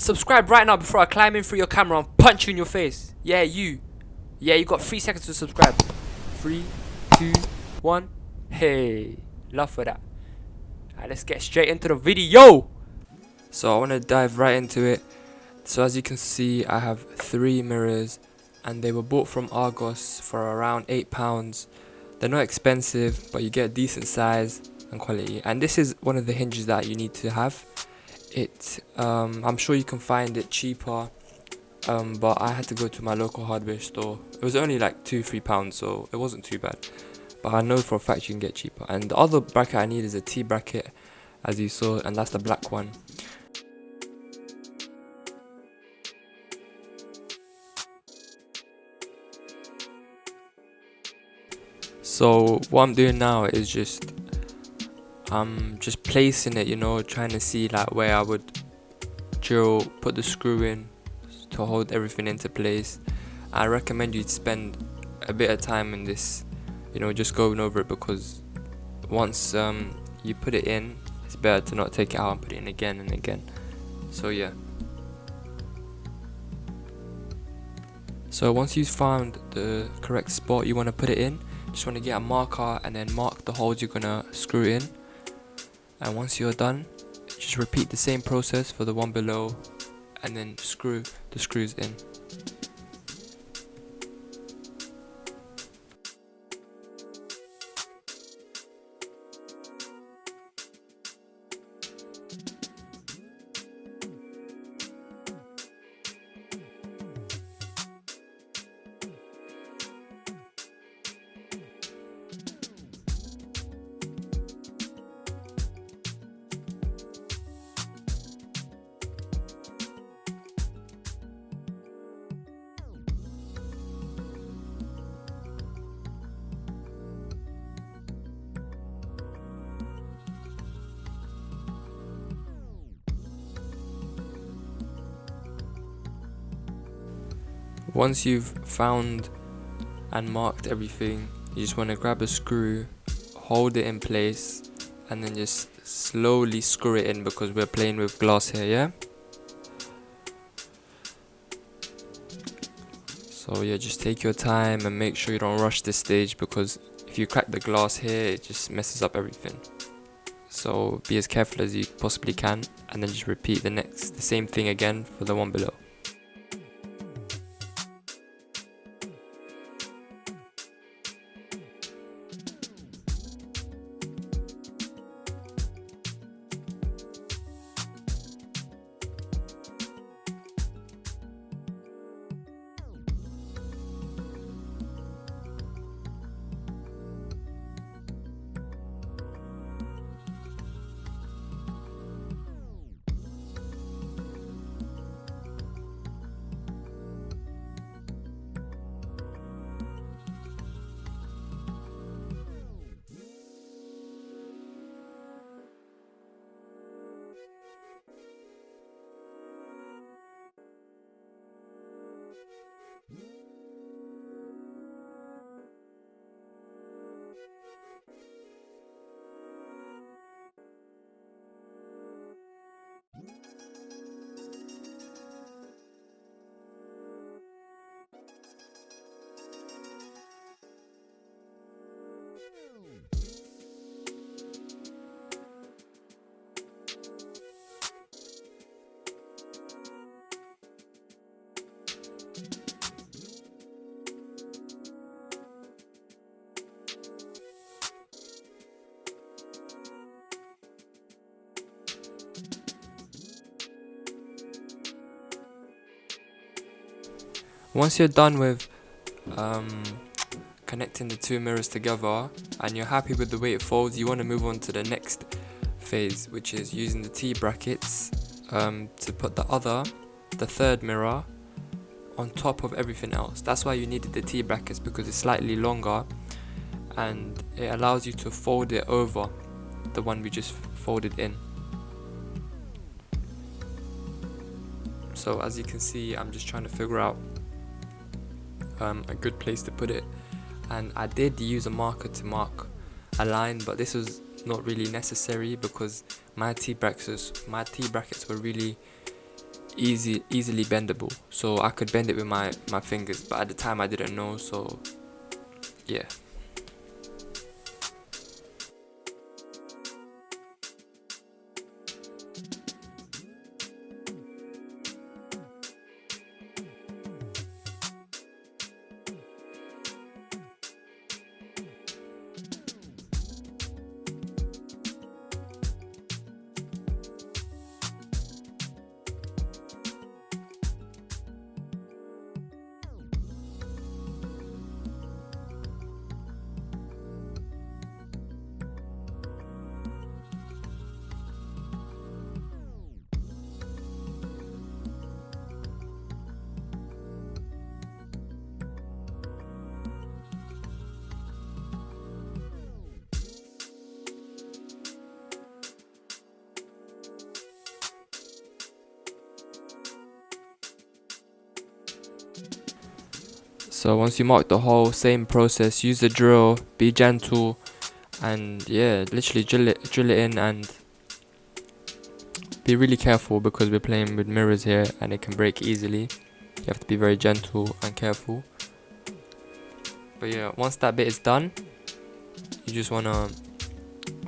Subscribe right now before I climb in through your camera and punch you in your face. Yeah, you. Yeah, you got 3 seconds to subscribe. 3, 2, 1. Hey, love for that. Alright, let's get straight into the video. So I want to dive right into it. So as you can see, I have 3 mirrors and they were bought from Argos for around £8. They're not expensive, but you get a decent size and quality. And this is one of the hinges that you need to have. I'm sure you can find it cheaper, but I had to go to my local hardware store. It was only like £2-3, so it wasn't too bad. But I know for a fact you can get cheaper. And the other bracket I need is a T bracket, as you saw, and that's the black one. So what I'm doing now is just placing it, you know, trying to see like where I would put the screw in to hold everything into place. I recommend you spend a bit of time in this, you know, just going over it, because once you put it in, it's better to not take it out and put it in again and again. So yeah. So once you've found the correct spot you want to put it in, just want to get a marker and then mark the holes you're gonna screw in. And once you're done, just repeat the same process for the one below and then screw the screws in. Once you've found and marked everything, you just want to grab a screw, hold it in place, and then just slowly screw it in, because we're playing with glass here, yeah? So yeah, just take your time and make sure you don't rush this stage, because if you crack the glass here, it just messes up everything. So be as careful as you possibly can, and then just repeat the same thing again for the one below. Once you're done with connecting the 2 mirrors together and you're happy with the way it folds, you want to move on to the next phase, which is using the T brackets to put the 3rd mirror on top of everything else. That's why you needed the T brackets, because it's slightly longer and it allows you to fold it over the one we just folded in. So as you can see, I'm just trying to figure out a good place to put it, and I did use a marker to mark a line, but this was not really necessary because my T brackets were really easily bendable, so I could bend it with my fingers, but at the time I didn't know, so yeah. So once you mark the hole, same process, use the drill, be gentle, and yeah, literally drill it in, and be really careful because we're playing with mirrors here and it can break easily. You have to be very gentle and careful. But yeah, once that bit is done, you just want to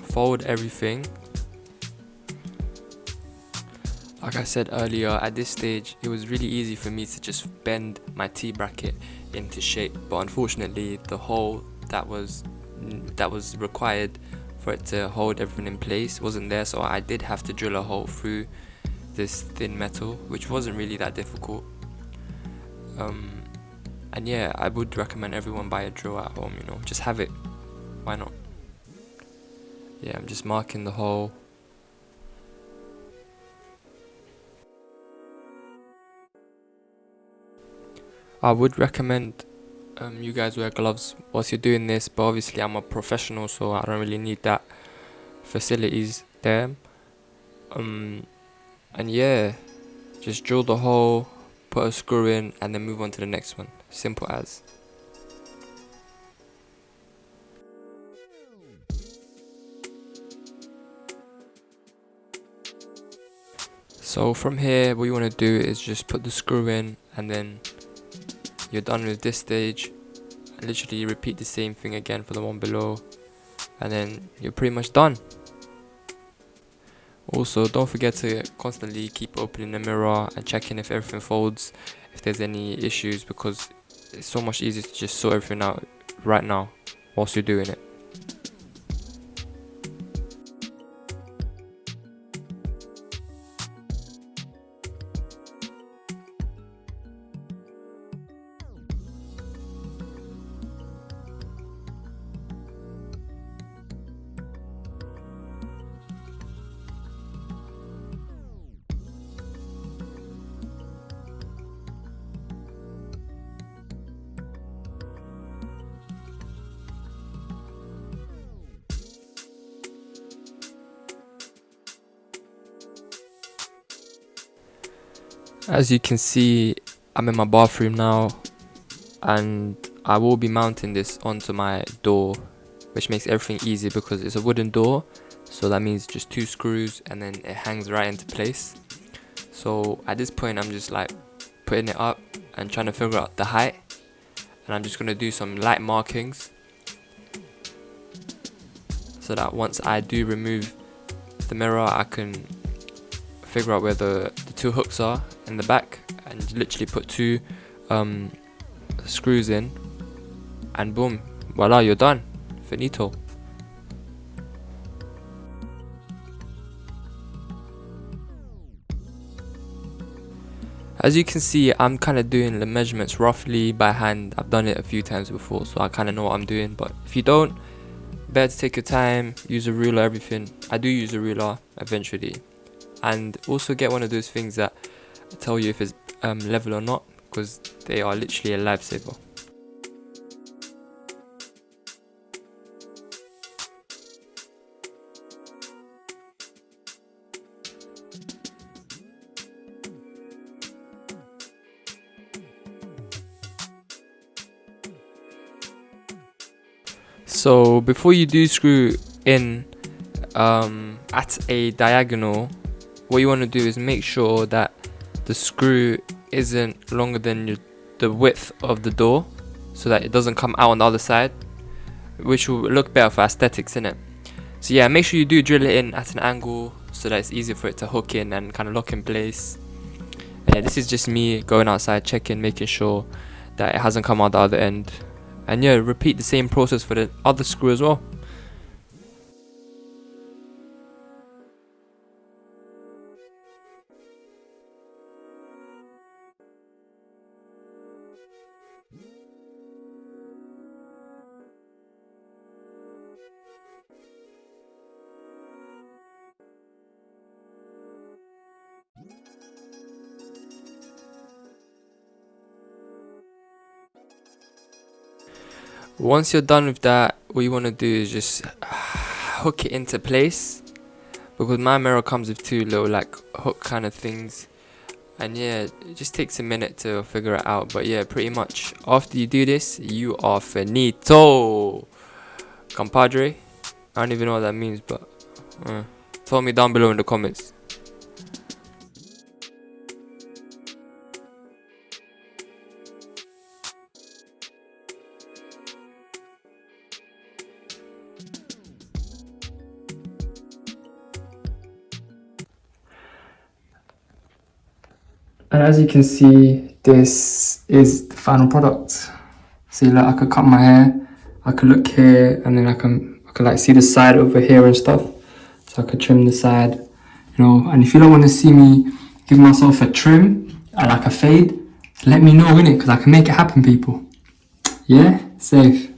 fold everything. Like I said earlier, at this stage it was really easy for me to just bend my T-bracket into shape, but unfortunately the hole that was required for it to hold everything in place wasn't there, so I did have to drill a hole through this thin metal, which wasn't really that difficult. And yeah, I would recommend everyone buy a drill at home, you know, just have it, why not? Yeah, I'm just marking the hole. I would recommend you guys wear gloves whilst you're doing this, but obviously I'm a professional, so I don't really need that facilities there. And yeah, just drill the hole, put a screw in, and then move on to the next one. Simple as. So from here, what you want to do is just put the screw in, and then you're done with this stage. Literally you repeat the same thing again for the one below, and then you're pretty much done. Also, don't forget to constantly keep opening the mirror and checking if everything folds, if there's any issues, because it's so much easier to just sort everything out right now whilst you're doing it. As you can see, I'm in my bathroom now, and I will be mounting this onto my door, which makes everything easy because it's a wooden door, so that means just 2 screws and then it hangs right into place. So at this point I'm just like putting it up and trying to figure out the height, and I'm just going to do some light markings so that once I do remove the mirror I can figure out where the 2 hooks are in the back, and literally put 2 screws in, and boom, voila, you're done. Finito. As you can see, I'm kind of doing the measurements roughly by hand. I've done it a few times before, so I kind of know what I'm doing, but if you don't, better to take your time, use a ruler, everything. I do use a ruler eventually, and also get one of those things that tell you if it's level or not, because they are literally a lifesaver. So before you do screw in at a diagonal, what you want to do is make sure that the screw isn't longer than the width of the door, so that it doesn't come out on the other side, which will look better for aesthetics, innit? So yeah, make sure you do drill it in at an angle so that it's easier for it to hook in and kind of lock in place. Yeah, this is just me going outside, checking, making sure that it hasn't come out the other end. And yeah, repeat the same process for the other screw as well. Once you're done with that, what you want to do is just hook it into place, because my mirror comes with two little like hook kind of things, and yeah, it just takes a minute to figure it out. But yeah, pretty much after you do this, you are finito, compadre. I don't even know what that means, but tell me down below in the comments. And as you can see, this is the final product. See, like, I could cut my hair, I could look here, and then I can like see the side over here and stuff. So I could trim the side, you know. And if you don't want to see me give myself a trim and like a fade, let me know, innit? Because I can make it happen, people. Yeah, safe.